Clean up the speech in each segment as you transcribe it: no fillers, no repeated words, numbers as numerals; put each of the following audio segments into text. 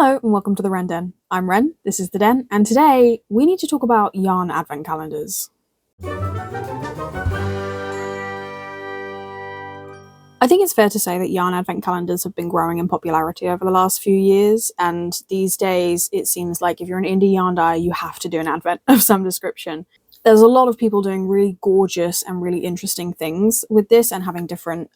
Hello and welcome to the Ren Den. I'm Ren, this is the Den, and today we need to talk about yarn advent calendars. I think it's fair to say that yarn advent calendars have been growing in popularity over the last few years, and these days it seems like if you're an indie yarn dyer, you have to do an advent of some description. There's a lot of people doing really gorgeous and really interesting things with this and having different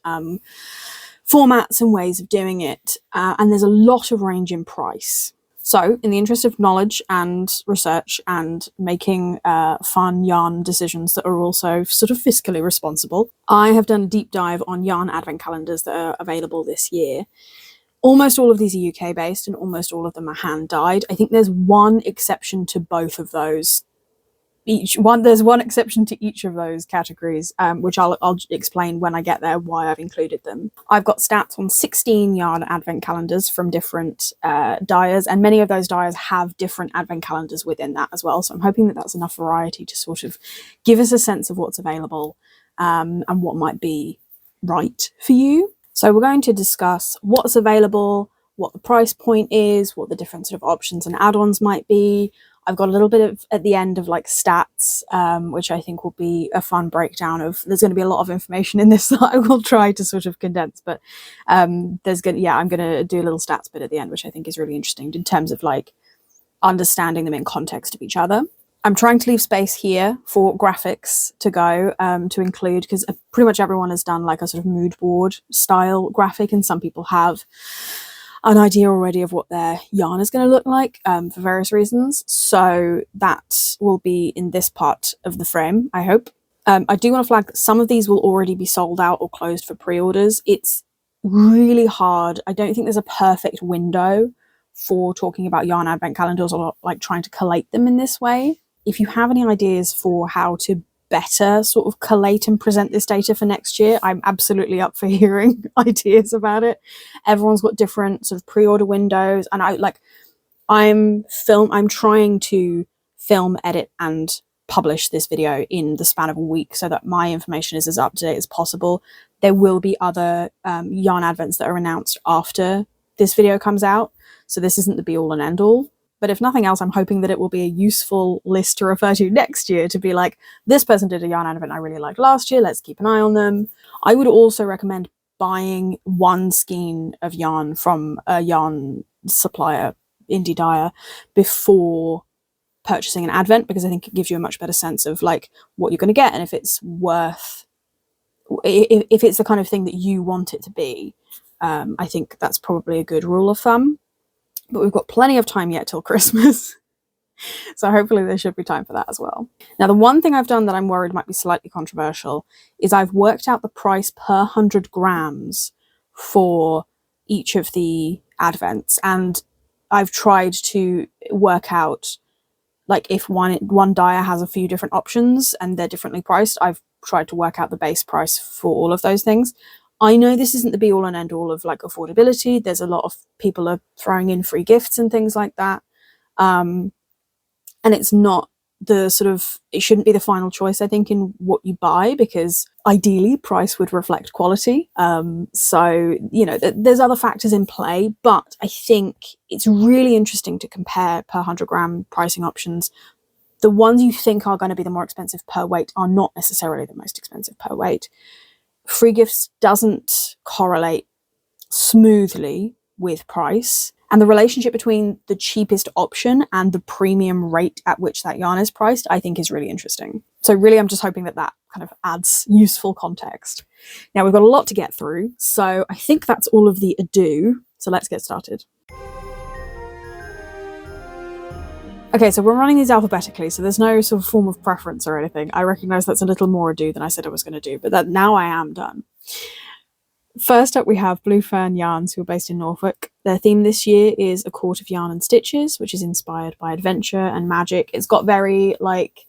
formats and ways of doing it, and there's a lot of range in price. So, in the interest of knowledge and research and making fun yarn decisions that are also sort of fiscally responsible, I have done a deep dive on yarn advent calendars that are available this year. Almost all of these are UK based and almost all of them are hand dyed. I think there's one exception to both of those. There's one exception to each of those categories, which I'll explain when I get there why I've included them. I've got stats on 16 yarn advent calendars from different dyers, and many of those dyers have different advent calendars within that as well. So I'm hoping that that's enough variety to sort of give us a sense of what's available and what might be right for you. So we're going to discuss what's available, what the price point is, what the different sort of options and add-ons might be. I've got a little bit of, at the end, of like stats, which I think will be a fun breakdown of, there's going to be a lot of information in this that I will try to sort of condense, but I'm going to do a little stats bit at the end, which I think is really interesting in terms of like understanding them in context of each other. I'm trying to leave space here for graphics to go, to include, because pretty much everyone has done like a sort of mood board style graphic, and some people have an idea already of what their yarn is going to look like for various reasons. So that will be in this part of the frame, I hope. I do want to flag that some of these will already be sold out or closed for pre-orders. It's really hard. I don't think there's a perfect window for talking about yarn advent calendars or like trying to collate them in this way. If you have any ideas for how to better sort of collate and present this data for next year, I'm absolutely up for hearing ideas about it. Everyone's got different sort of pre-order windows, and I'm trying to film, edit and publish this video in the span of a week so that my information is as up to date as possible. There will be other yarn advents that are announced after this video comes out, so this isn't the be all and end all. But if nothing else, I'm hoping that it will be a useful list to refer to next year to be like, this person did a yarn advent I really liked last year, let's keep an eye on them. I would also recommend buying one skein of yarn from a yarn supplier, indie dyer, before purchasing an advent, because I think it gives you a much better sense of like what you're going to get and if it's worth, if it's the kind of thing that you want it to be. I think that's probably a good rule of thumb. But we've got plenty of time yet till Christmas. So hopefully there should be time for that as well. Now, the one thing I've done that I'm worried might be slightly controversial is I've worked out the price per 100 grams for each of the advents. And I've tried to work out, like, if one dyer has a few different options and they're differently priced, I've tried to work out the base price for all of those things. I know this isn't the be all and end all of like affordability. There's a lot of people are throwing in free gifts and things like that. And it's not the sort of, it shouldn't be the final choice, I think, in what you buy, because ideally price would reflect quality. So, you know, there's other factors in play, but I think it's really interesting to compare per 100 gram pricing options. The ones you think are going to be the more expensive per weight are not necessarily the most expensive per weight. Free gifts doesn't correlate smoothly with price, and the relationship between the cheapest option and the premium rate at which that yarn is priced, I think, is really interesting. So really, I'm just hoping that that kind of adds useful context. Now, we've got a lot to get through, so I think that's all of the ado. So let's get started. Okay, so we're running these alphabetically, so there's no sort of form of preference or anything. I recognise that's a little more ado than I said I was going to do, but that now I am done. First up, we have Blue Fern Yarns, who are based in Norfolk. Their theme this year is A Court of Yarn and Stitches, which is inspired by adventure and magic. It's got very, like,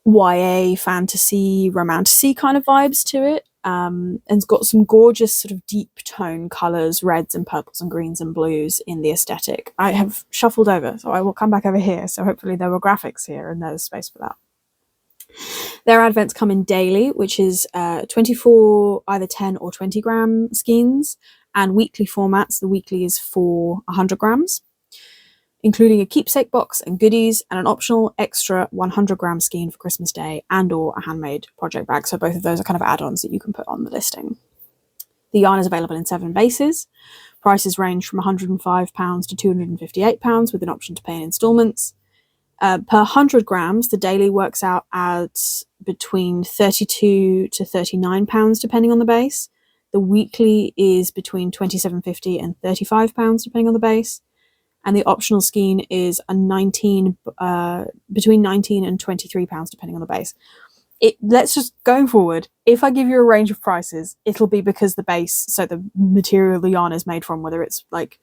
YA, fantasy, romantasy kind of vibes to it. And it's got some gorgeous sort of deep tone colours, reds and purples and greens and blues in the aesthetic. I have shuffled over, so I will come back over here. So hopefully there were graphics here and there's space for that. Their advents come in daily, which is 24 either 10 or 20 gram skeins, and weekly formats. The weekly is for 100 grams, including a keepsake box and goodies and an optional extra 100-gram skein for Christmas Day and or a handmade project bag. So both of those are kind of add-ons that you can put on the listing. The yarn is available in 7 bases. Prices range from £105 to £258 with an option to pay in instalments. Per 100 grams, the daily works out at between £32 to £39 depending on the base. The weekly is between £27.50 and £35 depending on the base. And the optional skein is between £19 and £23 depending on the base. Let's just, going forward, if I give you a range of prices, it'll be because the base, so the material the yarn is made from, whether it's like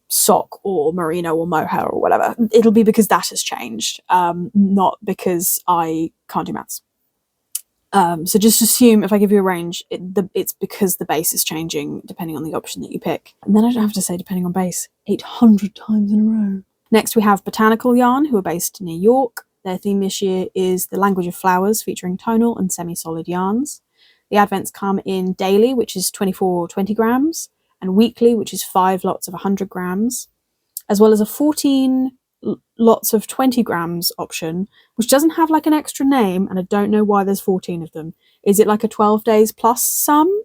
sock or merino or mohair or whatever, it'll be because that has changed, not because I can't do maths. So just assume if I give you a range, it's because the base is changing depending on the option that you pick. And then I don't have to say depending on base 800 times in a row. Next we have Botanical Yarn, who are based near York. Their theme this year is the language of flowers, featuring tonal and semi-solid yarns. The advents come in daily, which is 24 20 grams, and weekly, which is 5 lots of 100 grams, as well as a 14 lots of 20 grams option, which doesn't have like an extra name, and I don't know why there's 14 of them. Is it like a 12 days plus some?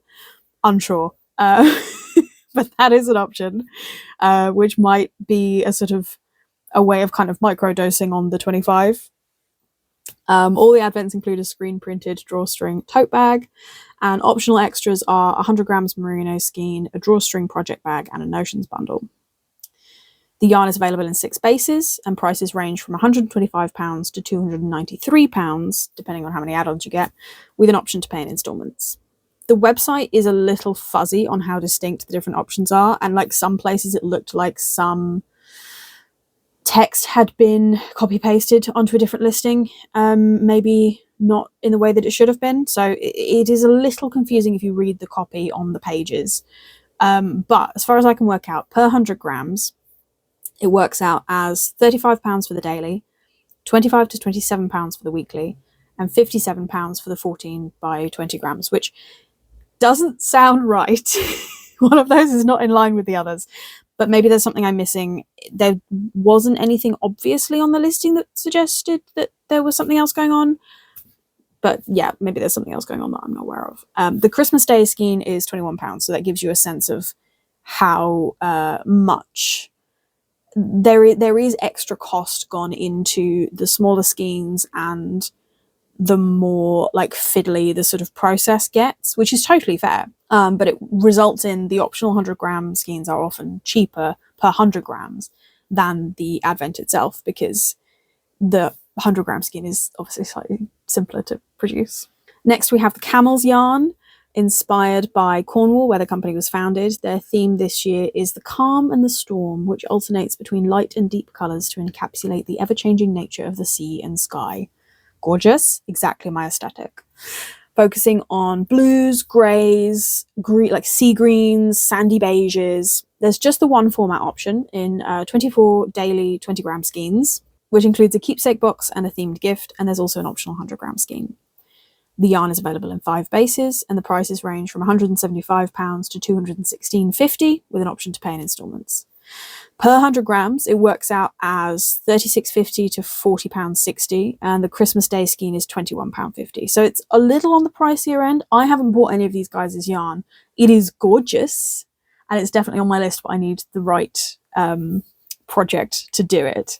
Unsure. But that is an option, which might be a sort of a way of kind of micro-dosing on the 25. All the advents include a screen-printed drawstring tote bag, and optional extras are 100 grams merino skein, a drawstring project bag, and a notions bundle. The yarn is available in 6 bases, and prices range from £125 to £293, depending on how many add-ons you get, with an option to pay in instalments. The website is a little fuzzy on how distinct the different options are, and like some places it looked like some text had been copy-pasted onto a different listing, maybe not in the way that it should have been. So it is a little confusing if you read the copy on the pages. But as far as I can work out, per 100 grams, it works out as £35 for the daily, £25 to £27 for the weekly, and £57 for the 14 by 20 grams, which doesn't sound right. One of those is not in line with the others, but maybe there's something I'm missing. There wasn't anything obviously on the listing that suggested that there was something else going on. But yeah, maybe there's something else going on that I'm not aware of. The Christmas Day skein is £21, so that gives you a sense of how much there is extra cost gone into the smaller skeins and the more like fiddly the sort of process gets, which is totally fair. But it results in the optional 100-gram skeins are often cheaper per 100 grams than the advent itself, because the 100-gram skein is obviously slightly simpler to produce. Next we have the Camel's Yarn, inspired by Cornwall, where the company was founded. Their theme this year is the calm and the storm, which alternates between light and deep colours to encapsulate the ever-changing nature of the sea and sky. Gorgeous, exactly my aesthetic. Focusing on blues, greys, like sea greens, sandy beiges. There's just the one format option in 24 daily 20-gram skeins, which includes a keepsake box and a themed gift, and there's also an optional 100-gram skein. The yarn is available in 5 bases, and the prices range from £175 to £216.50, with an option to pay in instalments. Per 100 grams, it works out as £36.50 to £40.60, and the Christmas Day skein is £21.50. So it's a little on the pricier end. I haven't bought any of these guys' yarn. It is gorgeous, and it's definitely on my list, but I need the right project to do it.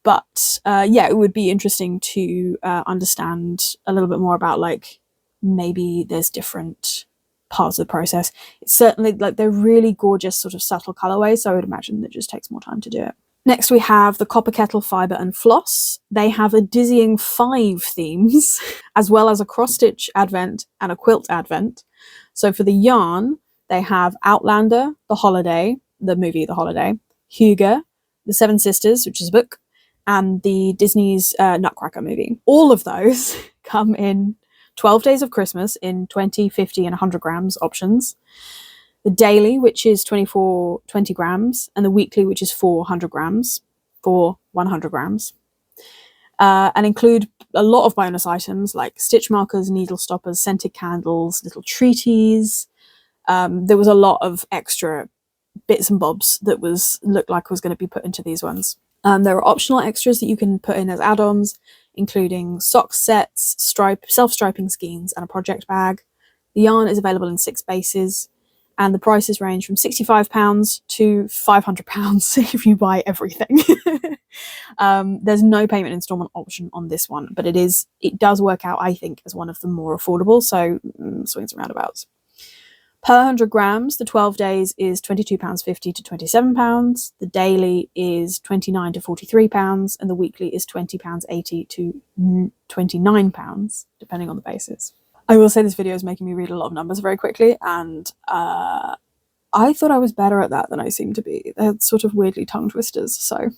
But yeah, it would be interesting to understand a little bit more about, like, maybe there's different parts of the process. It's certainly, like, they're really gorgeous sort of subtle colorways, so I would imagine that it just takes more time to do it. Next we have the Copper Kettle Fibre and Floss. They have a dizzying 5 themes, as well as a cross-stitch advent and a quilt advent. So for the yarn, they have Outlander, The Holiday, the movie The Holiday, Hugo, The Seven Sisters, which is a book, and the Disney's Nutcracker movie. All of those come in 12 Days of Christmas in 20, 50, and 100 grams options. The daily, which is 24 20 grams, and the weekly, which is 400 grams for 100 grams. And include a lot of bonus items like stitch markers, needle stoppers, scented candles, little treaties, There was a lot of extra bits and bobs that looked like was going to be put into these ones. There are optional extras that you can put in as add-ons, including sock sets, self-striping skeins, and a project bag. The yarn is available in 6 bases, and the prices range from £65 to £500 if you buy everything. There's no payment installment option on this one, but it does work out, I think, as one of the more affordable, so swings and roundabouts. Per 100 grams, the 12 days is £22.50 to £27. The daily is £29 to £43, and the weekly is £20.80 to £29, depending on the basis. I will say this video is making me read a lot of numbers very quickly, and I thought I was better at that than I seem to be. They're sort of weirdly tongue twisters, so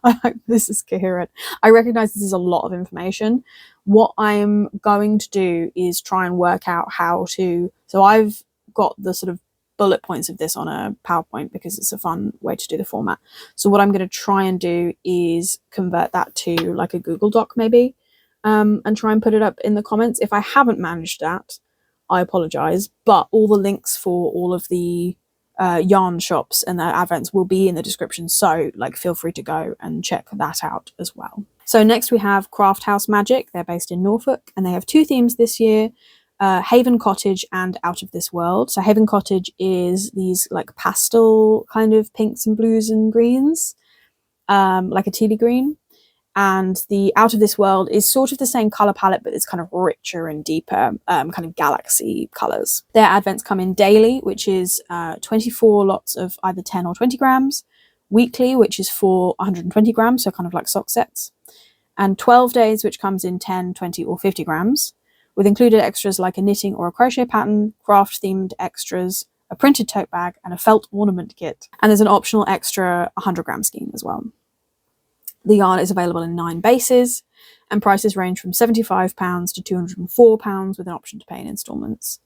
I hope this is coherent. I recognise this is a lot of information. What I'm going to do is try and work out how to... So I've got the sort of bullet points of this on a PowerPoint because it's a fun way to do the format. So what I'm going to try and do is convert that to like a Google Doc maybe, and try and put it up in the comments. If I haven't managed that, I apologise, but all the links for all of the yarn shops and their advents will be in the description, so like feel free to go and check that out as well. So next we have Craft House Magic. They're based in Norfolk, and they have 2 themes this year: Haven Cottage and Out of This World. So Haven Cottage is these like pastel kind of pinks and blues and greens, like a tealy green. And the Out of This World is sort of the same colour palette, but it's kind of richer and deeper, kind of galaxy colours. Their advents come in daily, which is 24 lots of either 10 or 20 grams, weekly, which is for 120 grams, so kind of like sock sets, and 12 days, which comes in 10, 20 or 50 grams, with included extras like a knitting or a crochet pattern, craft-themed extras, a printed tote bag, and a felt ornament kit. And there's an optional extra 100-gram skein as well. The yarn is available in 9 bases, and prices range from £75 to £204 with an option to pay in instalments.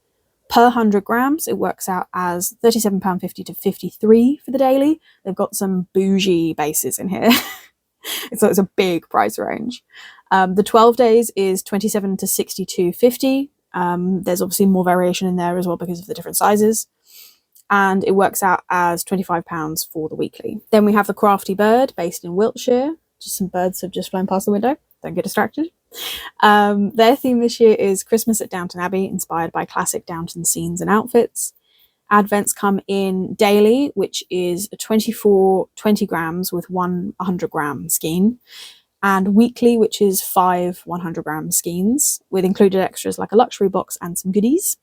Per 100 grams, it works out as £37.50 to £53 for the daily. They've got some bougie bases in here. So it's a big price range. The 12 days is £27 to £62.50. There's obviously more variation in there as well because of the different sizes. And it works out as £25 for the weekly. Then we have the Crafty Bird, based in Wiltshire. Just some birds have just flown past the window. Don't get distracted. Their theme this year is Christmas at Downton Abbey, inspired by classic Downton scenes and outfits. Advents come in daily, which is 24 20 grams with 1 100-gram skein, and weekly, which is 5 100-gram skeins, with included extras like a luxury box and some goodies.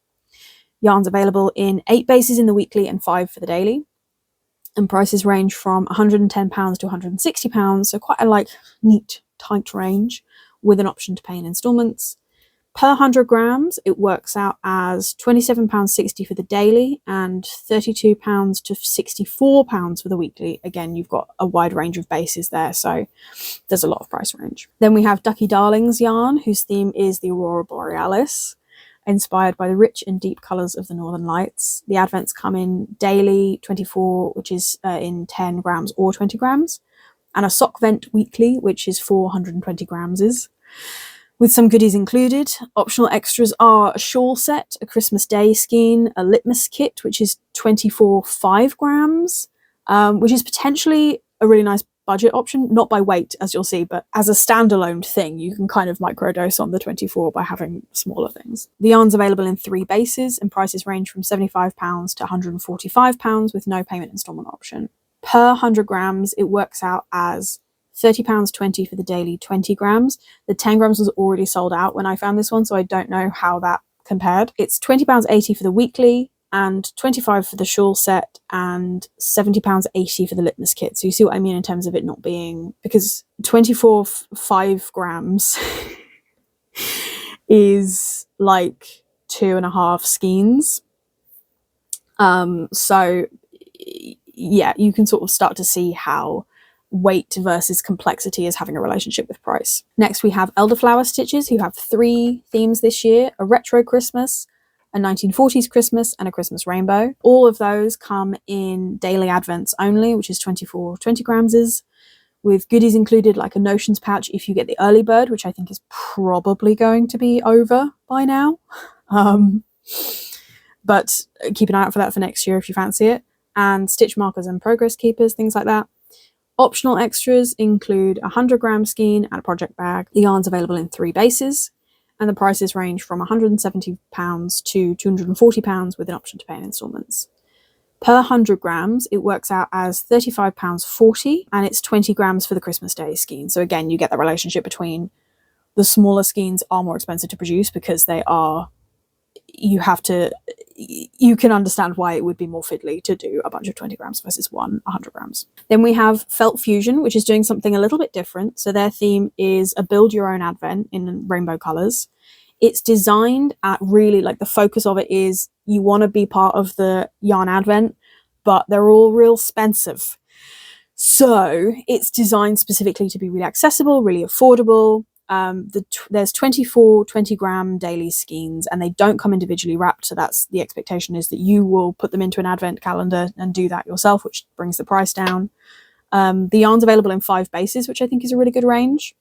Yarns available in 8 bases in the weekly and 5 for the daily. And prices range from £110 to £160, so quite a neat, tight range, with an option to pay in instalments. Per 100 grams, it works out as £27.60 for the daily and £32 to £64 for the weekly. Again, you've got a wide range of bases there, so there's a lot of price range. Then we have Ducky Darlings yarn, whose theme is the Aurora Borealis, inspired by the rich and deep colours of the Northern Lights. The advents come in daily, 24, which is in 10 grams or 20 grams, and a sock vent weekly, which is 420 grams, with some goodies included. Optional extras are a shawl set, a Christmas Day skein, a litmus kit, which is 24 5 grams, which is potentially a really nice budget option, not by weight, as you'll see, but as a standalone thing, you can kind of microdose on the 24 by having smaller things. The yarn's available in 3 bases, and prices range from £75 to £145 with no payment instalment option. Per 100 grams, it works out as £30.20 for the daily 20 grams. The 10 grams was already sold out when I found this one, so I don't know how that compared. It's £20.80 for the weekly, and £25 for the shawl set, and £70.80 for the litmus kit. So you see what I mean in terms of it not being, because 24 5 grams is like 2.5 skeins. So yeah, you can sort of start to see how weight versus complexity is having a relationship with price. Next we have Elderflower Stitches, who have 3 themes this year: a retro Christmas, a 1940s Christmas, and a Christmas rainbow. All of those come in daily advents only, which is 24 20 grams, with goodies included like a notions pouch if you get the early bird, which I think is probably going to be over by now. but keep an eye out for that for next year if you fancy it. And stitch markers and progress keepers, things like that. Optional extras include a 100-gram skein and a project bag. The yarn's available in 3 bases, and the prices range from £170 to £240 with an option to pay in instalments. Per 100 grams, it works out as £35.40, and it's 20 grams for the Christmas Day skein. So again, you get the relationship between the smaller skeins are more expensive to produce because you can understand why it would be more fiddly to do a bunch of 20 grams versus 100 grams. Then we have Felt Fusion, which is doing something a little bit different. So their theme is a build your own advent in rainbow colors. It's designed at really, like, the focus of it is you want to be part of the yarn advent, but they're all real expensive. So it's designed specifically to be really accessible, really affordable. There's 24 20-gram daily skeins, and they don't come individually wrapped, so that's the expectation, is that you will put them into an advent calendar and do that yourself, which brings the price down. The yarn's available in 5 bases, which I think is a really good range,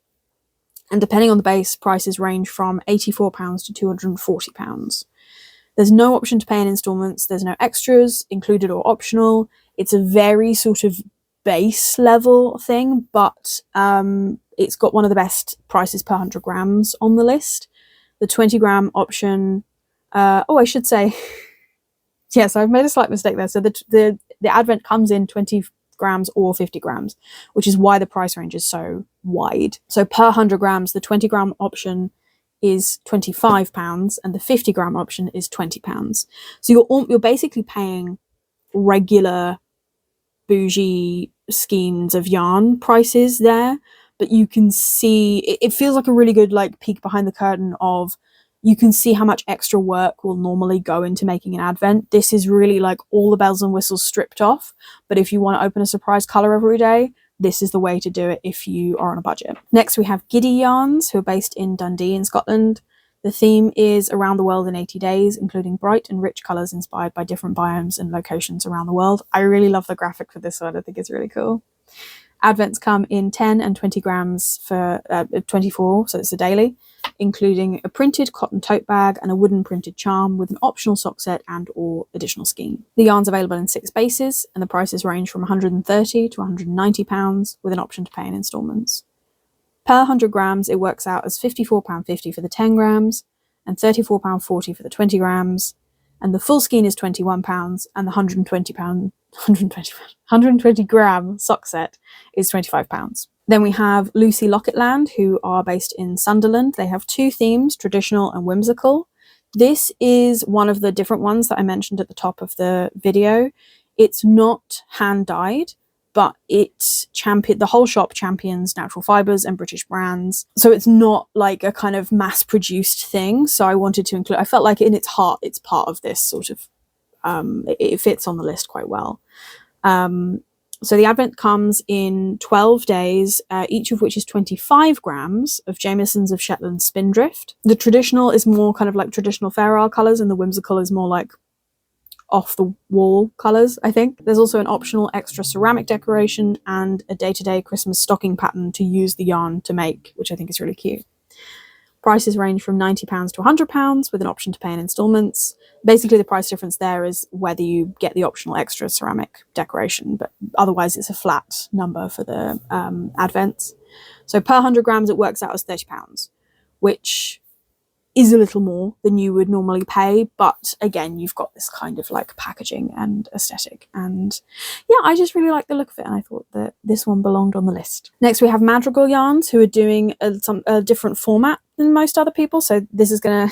and depending on the base, prices range from £84 to £240. There's no option to pay in instalments, there's no extras included or optional. It's a very sort of base level thing, but it's got one of the best prices per 100 grams on the list. The 20-gram option, I should say, yes, I've made a slight mistake there. So the advent comes in 20 grams or 50 grams, which is why the price range is so wide. So per 100 grams, the 20-gram option is £25 and the 50-gram option is £20. So you're basically paying regular bougie skeins of yarn prices there, but you can see it feels like a really good, like, peek behind the curtain of, you can see how much extra work will normally go into making an advent. This is really like all the bells and whistles stripped off, but if you want to open a surprise color every day, this is the way to do it if you are on a budget. Next we have Giddy Yarns, who are based in Dundee in Scotland. The theme is around the world in 80 days, including bright and rich colours inspired by different biomes and locations around the world. I really love the graphic for this one. I think it's really cool. Advents come in 10 and 20 grams for 24, so it's a daily, including a printed cotton tote bag and a wooden printed charm with an optional sock set and or additional skein. The yarn's available in 6 bases, and the prices range from £130 to £190 with an option to pay in instalments. Per 100 grams, it works out as £54.50 for the 10 grams and £34.40 for the 20 grams, and the full skein is £21, and the 120 gram sock set is £25. Then we have Lucy Locketland, who are based in Sunderland. They have 2 themes, traditional and whimsical. This is one of the different ones that I mentioned at the top of the video. It's not hand-dyed, but the whole shop champions natural fibres and British brands. So it's not like a kind of mass-produced thing. So I wanted to include, I felt like in its heart, it's part of this sort of, it fits on the list quite well. So the advent comes in 12 days, each of which is 25 grams of Jamieson's of Shetland Spindrift. The traditional is more kind of like traditional Fair Isle colours, and the whimsical is more like off-the-wall colours, I think. There's also an optional extra ceramic decoration and a day-to-day Christmas stocking pattern to use the yarn to make, which I think is really cute. Prices range from £90 to £100 with an option to pay in instalments. Basically, the price difference there is whether you get the optional extra ceramic decoration, but otherwise it's a flat number for the advents. So per 100 grams, it works out as £30, which is a little more than you would normally pay, but again, you've got this kind of like packaging and aesthetic, and yeah, I just really like the look of it, and I thought that this one belonged on the list. Next we have Madrigal Yarns, who are doing a different format than most other people, so this is gonna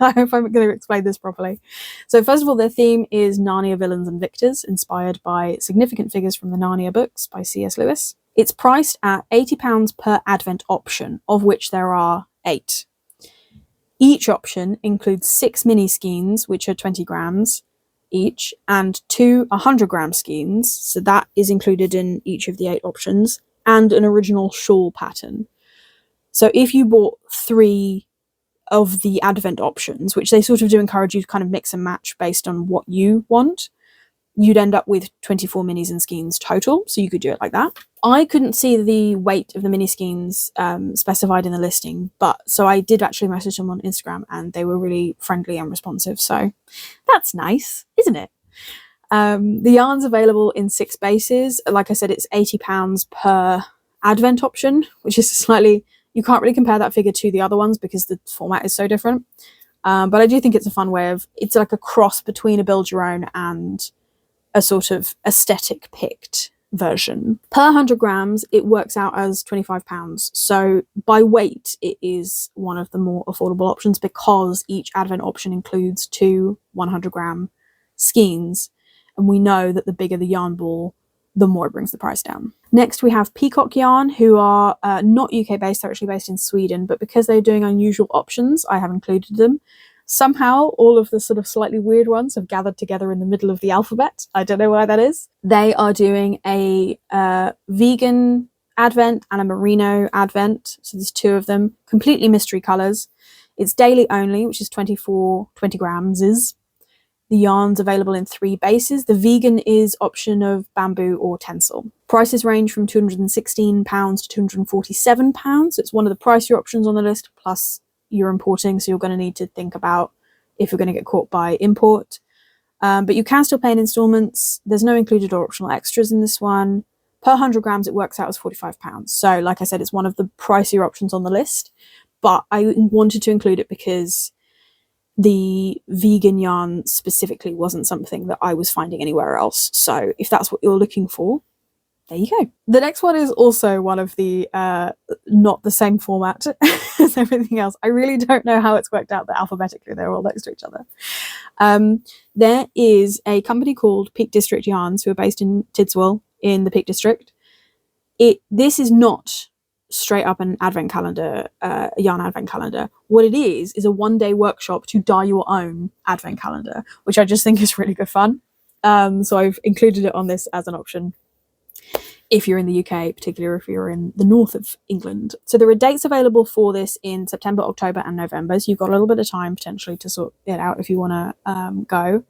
I hope I'm going to explain this properly. So first of all, their theme is Narnia Villains and Victors, inspired by significant figures from the Narnia books by C.S. Lewis. It's priced at £80 per advent option, of which there are 8. Each option includes 6 mini skeins, which are 20 grams each, and 2 100-gram skeins, so that is included in each of the 8 options, and an original shawl pattern. So if you bought 3 of the advent options, which they sort of do encourage you to kind of mix and match based on what you want, you'd end up with 24 minis and skeins total, so you could do it like that. I couldn't see the weight of the mini skeins specified in the listing, but so I did actually message them on Instagram, and they were really friendly and responsive, so that's nice, isn't it? The yarn's available in 6 bases. Like I said, it's £80 per advent option, which is slightly, you can't really compare that figure to the other ones because the format is so different. But I do think it's a fun way of, it's like a cross between a build your own and a sort of aesthetic picked version. Per 100 grams, it works out as £25. So by weight, it is one of the more affordable options because each advent option includes 2 100-gram skeins. And we know that the bigger the yarn ball, the more it brings the price down. Next, we have Peacock Yarn, who are not UK based, they're actually based in Sweden, but because they're doing unusual options, I have included them. Somehow, all of the sort of slightly weird ones have gathered together in the middle of the alphabet. I don't know why that is. They are doing a vegan advent and a merino advent. So there's 2 of them, completely mystery colours. It's daily only, which is 20 grams. The yarn's available in 3 bases. The vegan is option of bamboo or tencel. Prices range from £216 to £247. So it's one of the pricier options on the list, plus you're importing, so you're going to need to think about if you're going to get caught by import. But you can still pay in installments. There's no included or optional extras in this one. Per 100 grams, it works out as £45. So like I said, it's one of the pricier options on the list, but I wanted to include it because the vegan yarn specifically wasn't something that I was finding anywhere else. So if that's what you're looking for, there you go. The next one is also one of the not the same format as everything else. I really don't know how it's worked out that alphabetically they're all next to each other. There is a company called Peak District Yarns who are based in Tidswell in the Peak District. This is not straight up an advent calendar, a yarn advent calendar. What it is a one-day workshop to dye your own advent calendar, which I just think is really good fun. So I've included it on this as an option if you're in the UK, particularly if you're in the north of England. So there are dates available for this in September, October and November. So you've got a little bit of time potentially to sort it out if you want to go.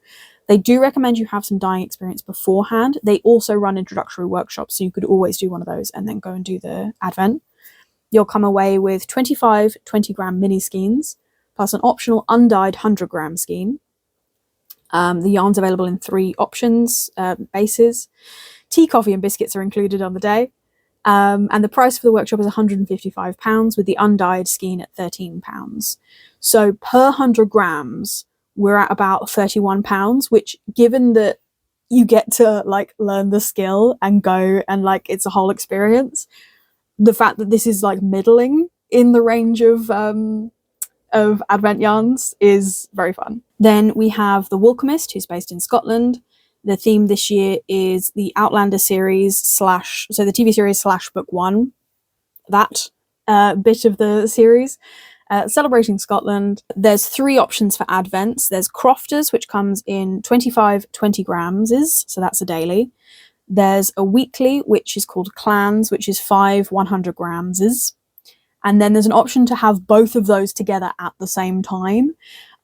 They do recommend you have some dyeing experience beforehand. They also run introductory workshops, so you could always do one of those and then go and do the advent. You'll come away with 25 20-gram mini skeins, plus an optional undyed 100-gram skein. The yarn's available in 3 options, bases. Tea, coffee and biscuits are included on the day. And the price for the workshop is £155, with the undyed skein at £13. So per 100 grams, we're at about £31, which, given that you get to like learn the skill and go and like it's a whole experience, the fact that this is like middling in the range of advent yarns is very fun. Then we have the Woolchemist, who's based in Scotland. The theme this year is the Outlander series / so the TV series / book 1, that bit of the series. Celebrating Scotland. There's 3 options for advents. There's Crofters, which comes in 25 20 grams, so that's a daily. There's a weekly, which is called Clans, which is 5 100 grams. And then there's an option to have both of those together at the same time,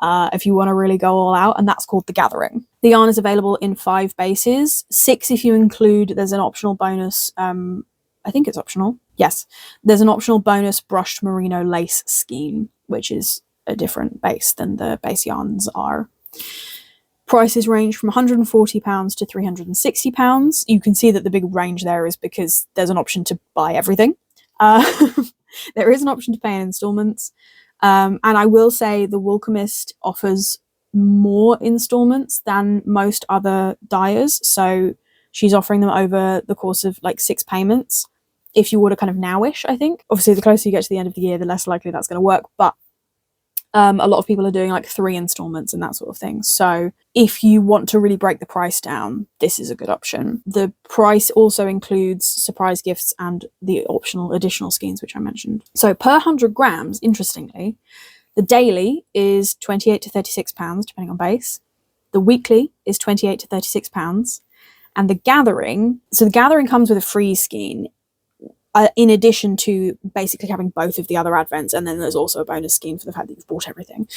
if you want to really go all out, and that's called The Gathering. The yarn is available in 5 bases, 6 if you include, there's an optional bonus, I think it's optional. Yes, there's an optional bonus brushed merino lace skein, which is a different base than the base yarns are. Prices range from £140 to £360. You can see that the big range there is because there's an option to buy everything. There is an option to pay in installments. And I will say the Woolchemist offers more installments than most other dyers. So she's offering them over the course of like 6 payments. If you order kind of nowish, I think. Obviously, the closer you get to the end of the year, the less likely that's going to work. But a lot of people are doing like 3 installments and that sort of thing. So if you want to really break the price down, this is a good option. The price also includes surprise gifts and the optional additional skeins, which I mentioned. So per 100 grams, interestingly, the daily is £28 to £36, depending on base. The weekly is £28 to £36. And the Gathering, so the Gathering comes with a free skein. in addition to basically having both of the other advents, and then there's also a bonus scheme for the fact that you've bought everything.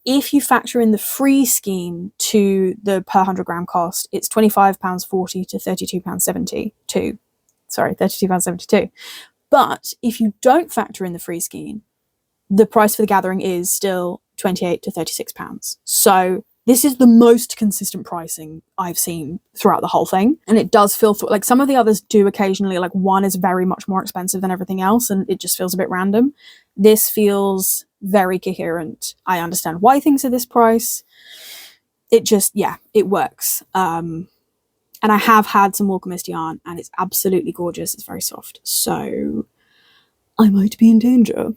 If you factor in the free scheme to the per 100 gram cost, it's £25.40 to £32.72. Sorry, £32.72. But if you don't factor in the free scheme, the price for the gathering is still £28 to £36. So this is the most consistent pricing I've seen throughout the whole thing. And it does feel like some of the others do occasionally, like one is very much more expensive than everything else and it just feels a bit random. This feels very coherent. I understand why things are this price. It just, yeah, it works. And I have had some Walker Mist yarn and it's absolutely gorgeous. It's very soft. So I might be in danger.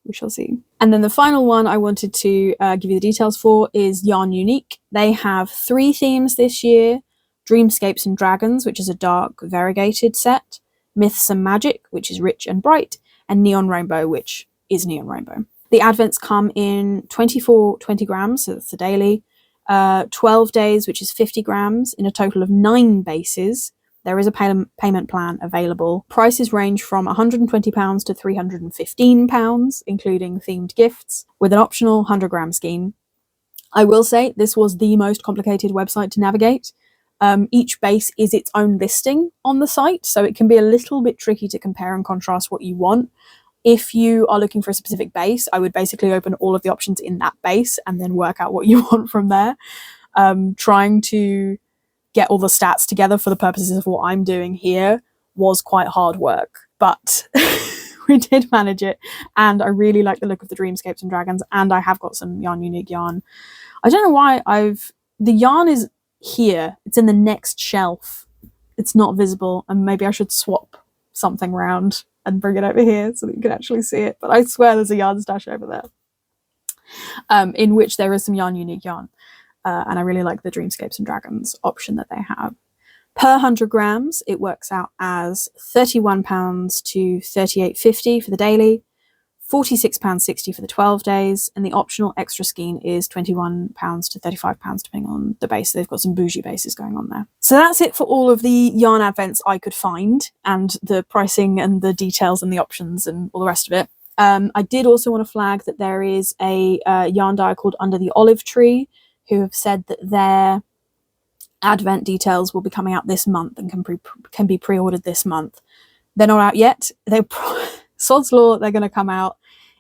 We shall see. And then the final one I wanted to give you the details for is Yarn Unique. They have 3 themes this year: Dreamscapes and Dragons, which is a dark variegated set, Myths and Magic, which is rich and bright, and Neon Rainbow, which is Neon Rainbow. The advents come in 24 20 grams, so that's the daily, 12 days, which is 50 grams, in a total of 9 bases. There is a payment plan available. Prices range from £120 to £315, including themed gifts, with an optional 100 gram scheme. I will say this was the most complicated website to navigate. Each base is its own listing on the site, so it can be a little bit tricky to compare and contrast what you want. If you are looking for a specific base, I would basically open all of the options in that base and then work out what you want from there. Trying to get all the stats together for the purposes of what I'm doing here was quite hard work, but we did manage it, and I really like the look of the Dreamscapes and Dragons, and I have got some Yarn Unique yarn. I don't know why the yarn is here, it's in the next shelf, it's not visible, and maybe I should swap something around and bring it over here so that you can actually see it, but I swear there's a yarn stash over there, in which there is some Yarn Unique yarn. And I really like the Dreamscapes and Dragons option that they have. Per 100 grams, it works out as £31 to £38.50 for the daily, £46.60 for the 12 days, and the optional extra scheme is £21 to £35 depending on the base. They've got some bougie bases going on there. So that's it for all of the yarn advents I could find, and the pricing and the details and the options and all the rest of it. I did also want to flag that there is a yarn dyer called Under the Olive Tree, who have said that their advent details will be coming out this month and can be pre-ordered this month. They're not out yet. Sod's law, they're going to come out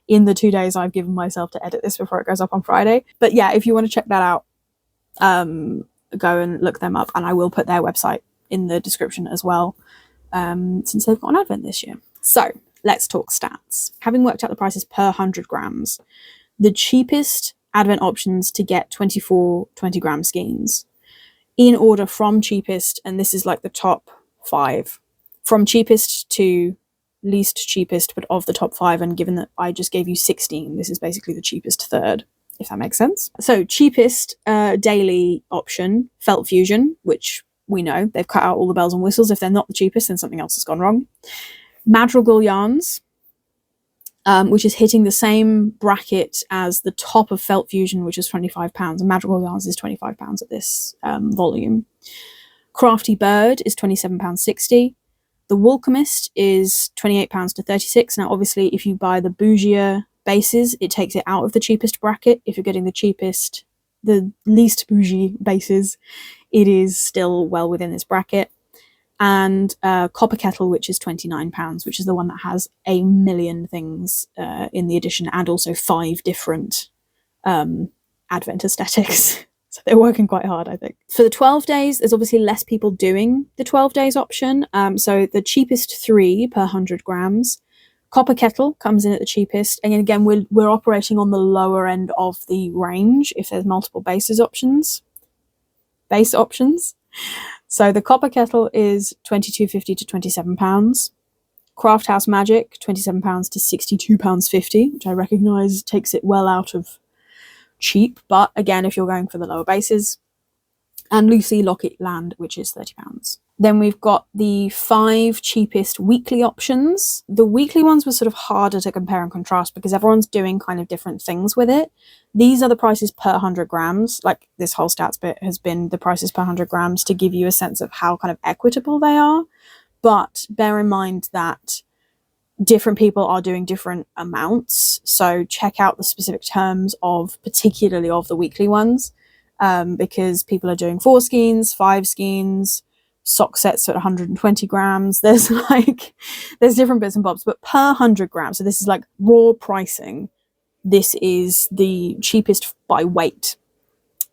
in the 2 days I've given myself to edit this before it goes up on Friday. But yeah, if you want to check that out, go and look them up, and I will put their website in the description as well, since they've got an advent this year. So let's talk stats. Having worked out the prices per 100 grams, the cheapest advent options to get 24 20 gram schemes in order from cheapest, and this is like the top 5 from cheapest to least cheapest, but of the top 5, and given that I just gave you 16, this is basically the cheapest third, if that makes sense. So cheapest daily option, Felt Fusion, which we know they've cut out all the bells and whistles. If they're not the cheapest, then something else has gone wrong. Madrigal yarns, which is hitting the same bracket as the top of Felt Fusion, which is £25, and Madrigal Yarns is £25 at this volume. Crafty Bird is £27.60. The Walkemist is £28 to £36. Now, obviously, if you buy the bougier bases, it takes it out of the cheapest bracket. If you're getting the least bougie bases, it is still well within this bracket. And Copper Kettle, which is £29, which is the one that has a million things in the edition, and also 5 different advent aesthetics. So they're working quite hard, I think. For the 12 days, there's obviously less people doing the 12 days option. So the cheapest 3 per 100 grams. Copper Kettle comes in at the cheapest. And again, we're operating on the lower end of the range if there's multiple base options. So the Copper Kettle is £22.50 to £27. Craft House Magic, £27 to £62.50, which I recognise takes it well out of cheap, but again, if you're going for the lower bases. And Lucy Locket Land, which is £30. Then we've got the 5 cheapest weekly options. The weekly ones were sort of harder to compare and contrast because everyone's doing kind of different things with it. These are the prices per 100 grams. Like this whole stats bit has been the prices per 100 grams to give you a sense of how kind of equitable they are. but bear in mind that different people are doing different amounts. So check out the specific terms of, particularly of the weekly ones, because people are doing 4 skeins, 5 skeins, sock sets at 120 grams. There's different bits and bobs, but per 100 grams. So this is like raw pricing. This is the cheapest by weight.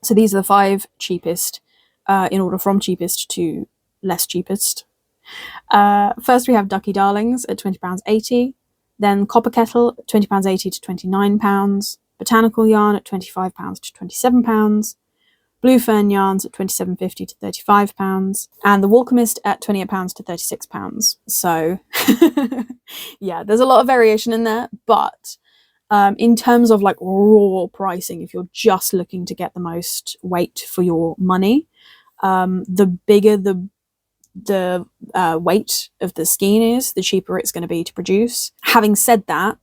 So these are the 5 cheapest, in order from cheapest to less cheapest. First we have Ducky Darlings at £20.80, then Copper Kettle at £20.80 to £29, Botanical Yarn at £25 to £27, Blue Fern Yarns at £27.50 to £35, and the Walkemist at £28 to £36. So yeah, there's a lot of variation in there, but in terms of like raw pricing, if you're just looking to get the most weight for your money, the bigger the weight of the skein is, the cheaper it's going to be to produce. Having said that,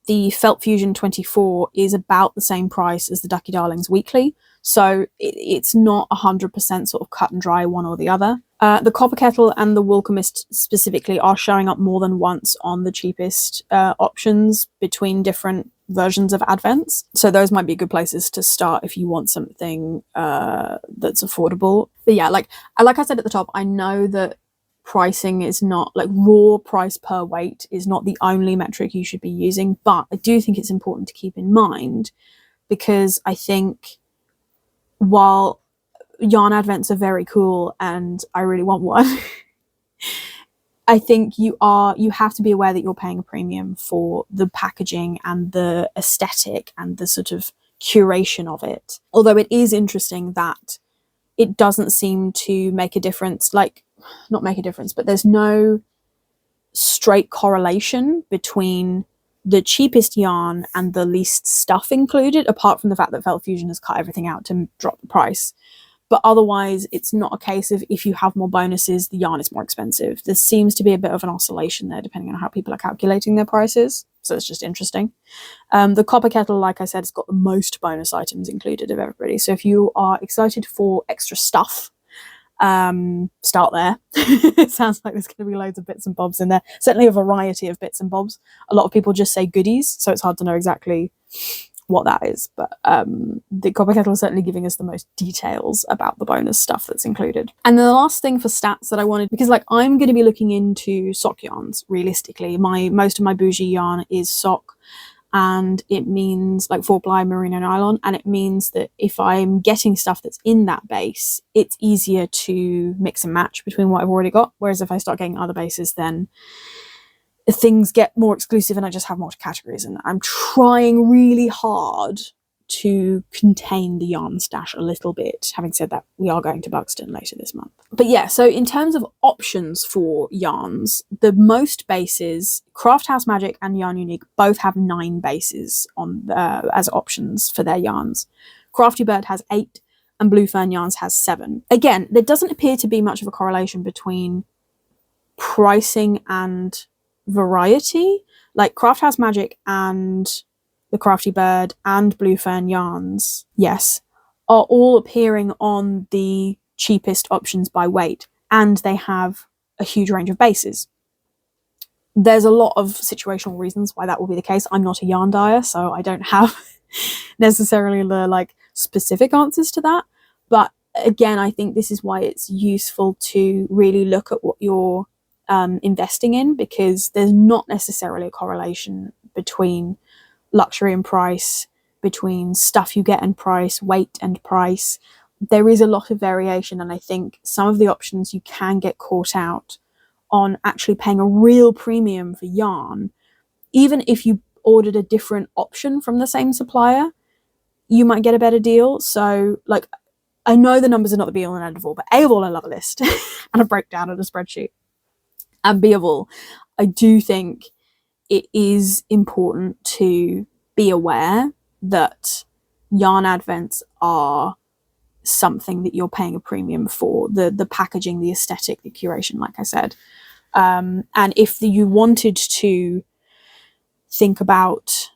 the Felt Fusion 24 is about the same price as the Ducky Darlings Weekly, so it's not 100% sort of cut and dry one or the other. The Copper Kettle and the Walkemist specifically are showing up more than once on the cheapest options between different versions of Advents, so those might be good places to start if you want something that's affordable. But yeah, like I said at the top, I know that pricing is not, like, raw price per weight is not the only metric you should be using, but I do think it's important to keep in mind, because I think while yarn advents are very cool and I really want one, I think you have to be aware that you're paying a premium for the packaging and the aesthetic and the sort of curation of it. Although it is interesting that it doesn't seem to make a difference, like, not make a difference, but there's no straight correlation between the cheapest yarn and the least stuff included, apart from the fact that Felt Fusion has cut everything out to drop the price. But otherwise, it's not a case of if you have more bonuses, the yarn is more expensive. There seems to be a bit of an oscillation there, depending on how people are calculating their prices. So it's just interesting. The Copper Kettle, like I said, has got the most bonus items included of everybody. So if you are excited for extra stuff, start there. It sounds like there's going to be loads of bits and bobs in there. Certainly a variety of bits and bobs. A lot of people just say goodies, so it's hard to know exactly what that is, but the Copper Kettle is certainly giving us the most details about the bonus stuff that's included. And then the last thing for stats that I wanted, because like I'm going to be looking into sock yarns realistically. Most of my bougie yarn is sock, and it means like 4-ply merino nylon, and it means that if I'm getting stuff that's in that base, it's easier to mix and match between what I've already got, whereas if I start getting other bases, then things get more exclusive and I just have more categories, and I'm trying really hard to contain the yarn stash a little bit. Having said that, we are going to Buxton later this month. But yeah, so in terms of options for yarns, the most bases, Craft House Magic and Yarn Unique both have 9 bases on as options for their yarns. Crafty Bird has 8 and Blue Fern Yarns has 7. Again, there doesn't appear to be much of a correlation between pricing and variety. Like Craft House Magic and the Crafty Bird and Blue Fern Yarns, yes, are all appearing on the cheapest options by weight, and they have a huge range of bases. There's a lot of situational reasons why that will be the case. I'm not a yarn dyer, so I don't have necessarily the like specific answers to that, but again, I think this is why it's useful to really look at what you're investing in, because there's not necessarily a correlation between luxury and price, between stuff you get and price, weight and price. There is a lot of variation, and I think some of the options you can get caught out on actually paying a real premium for yarn. Even if you ordered a different option from the same supplier, you might get a better deal. So like, I know the numbers are not the be all and end of all, but A of all, I love a list and a breakdown and a spreadsheet. And B of all, I do think it is important to be aware that yarn advents are something that you're paying a premium for. The packaging, the aesthetic, the curation, like I said. And if you wanted to think about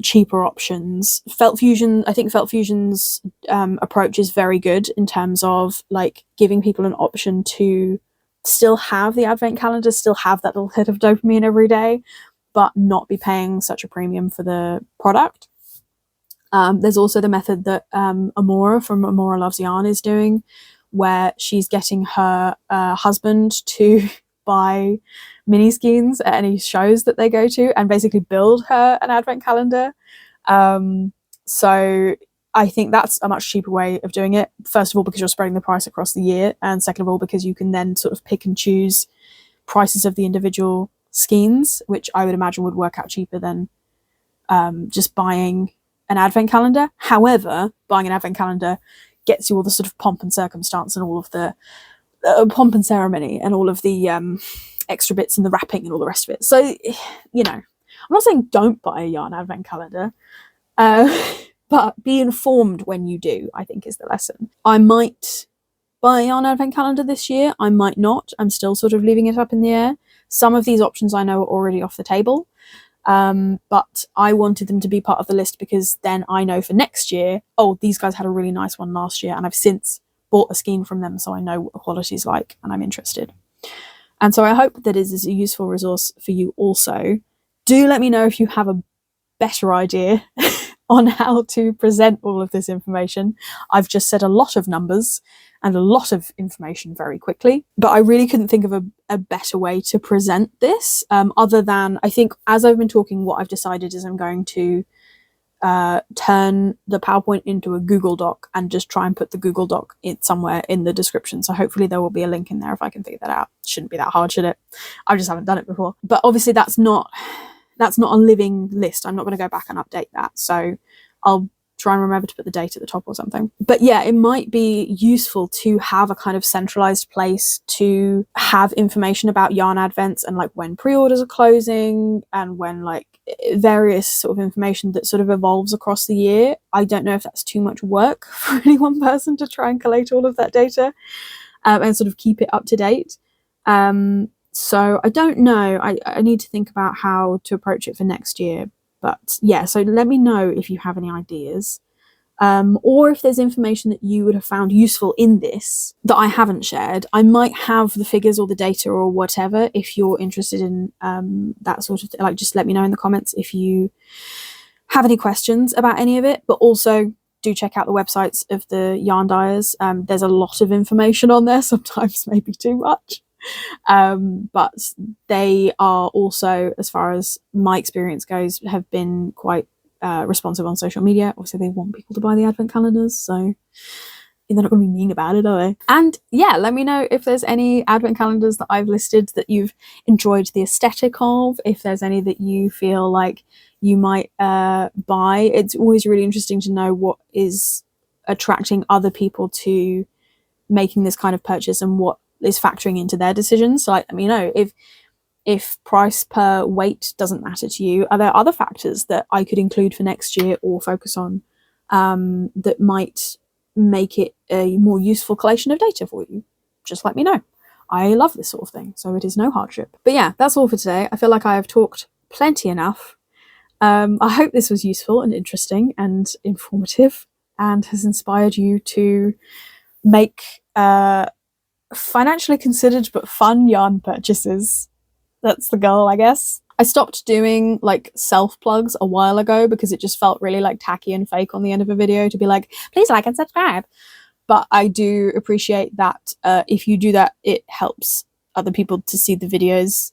cheaper options, Felt Fusion, I think Felt Fusion's approach is very good in terms of like giving people an option to still have the advent calendar, still have that little hit of dopamine every day, but not be paying such a premium for the product. There's also the method that Amora from Amora Loves Yarn is doing, where she's getting her husband to buy mini skeins at any shows that they go to and basically build her an advent calendar. So I think that's a much cheaper way of doing it. First of all, because you're spreading the price across the year, and second of all, because you can then sort of pick and choose prices of the individual skeins, which I would imagine would work out cheaper than just buying an advent calendar. However, buying an advent calendar gets you all the sort of pomp and circumstance and all of the pomp and ceremony and all of the extra bits and the wrapping and all the rest of it. So, you know, I'm not saying don't buy a yarn advent calendar, but be informed when you do, I think is the lesson. I might buy a yarn advent calendar this year. I might not. I'm still sort of leaving it up in the air. Some of these options I know are already off the table. But I wanted them to be part of the list because then I know for next year, oh, these guys had a really nice one last year and I've since bought a skein from them, so I know what the quality's like and I'm interested. And so I hope that it is a useful resource for you also. Do let me know if you have a better idea on how to present all of this information. I've just said a lot of numbers and a lot of information very quickly, but I really couldn't think of a better way to present this, other than, I think as I've been talking, what I've decided is I'm going to turn the PowerPoint into a Google Doc and just try and put the Google Doc somewhere in the description. So hopefully there will be a link in there if I can figure that out. Shouldn't be that hard, should it? I just haven't done it before. But obviously that's not a living list. I'm not going to go back and update that. So I'll try and remember to put the date at the top or something. But yeah, it might be useful to have a kind of centralized place to have information about yarn advents and like when pre-orders are closing and when like various sort of information that sort of evolves across the year. I don't know if that's too much work for any one person to try and collate all of that data and sort of keep it up to date. So I don't know. I need to think about how to approach it for next year. But yeah, so let me know if you have any ideas, or if there's information that you would have found useful in this that I haven't shared. I might have the figures or the data or whatever if you're interested in that sort of thing. Like, just let me know in the comments if you have any questions about any of it. But also do check out the websites of the yarn dyers. There's a lot of information on there, sometimes maybe too much. But they are also, as far as my experience goes, have been quite responsive on social media. Obviously they want people to buy the advent calendars, so they're not going to be mean about it, are they? And yeah, let me know if there's any advent calendars that I've listed that you've enjoyed the aesthetic of, if there's any that you feel like you might buy. It's always really interesting to know what is attracting other people to making this kind of purchase and what is factoring into their decisions. So, like, let me know if price per weight doesn't matter to you. Are there other factors that I could include for next year or focus on that might make it a more useful collation of data for you? Just let me know. I love this sort of thing, so it is no hardship. But yeah, that's all for today. I feel like I have talked plenty enough. I hope this was useful and interesting and informative and has inspired you to make financially considered but fun yarn purchases. That's the goal, I guess. I stopped doing like self plugs a while ago because it just felt really like tacky and fake on the end of a video to be like, please like and subscribe. But I do appreciate that if you do that, it helps other people to see the videos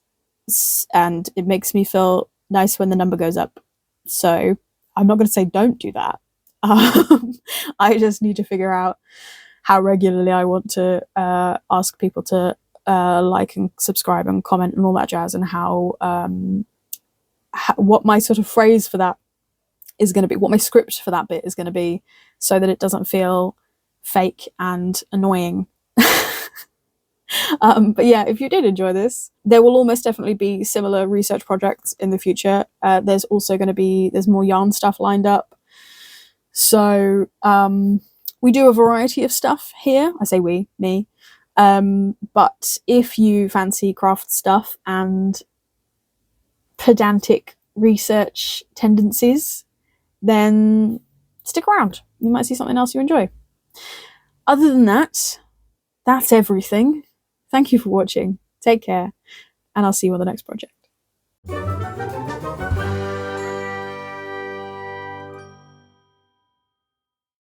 and it makes me feel nice when the number goes up. So I'm not going to say don't do that. I just need to figure out how regularly I want to ask people to like and subscribe and comment and all that jazz, and how what my sort of phrase for that is going to be, what my script for that bit is going to be, so that it doesn't feel fake and annoying. But yeah, if you did enjoy this, there will almost definitely be similar research projects in the future. There's also going to be, there's more yarn stuff lined up. So we do a variety of stuff here. I say we, me. But if you fancy craft stuff and pedantic research tendencies, then stick around. You might see something else you enjoy. Other than that, that's everything. Thank you for watching. Take care, and I'll see you on the next project.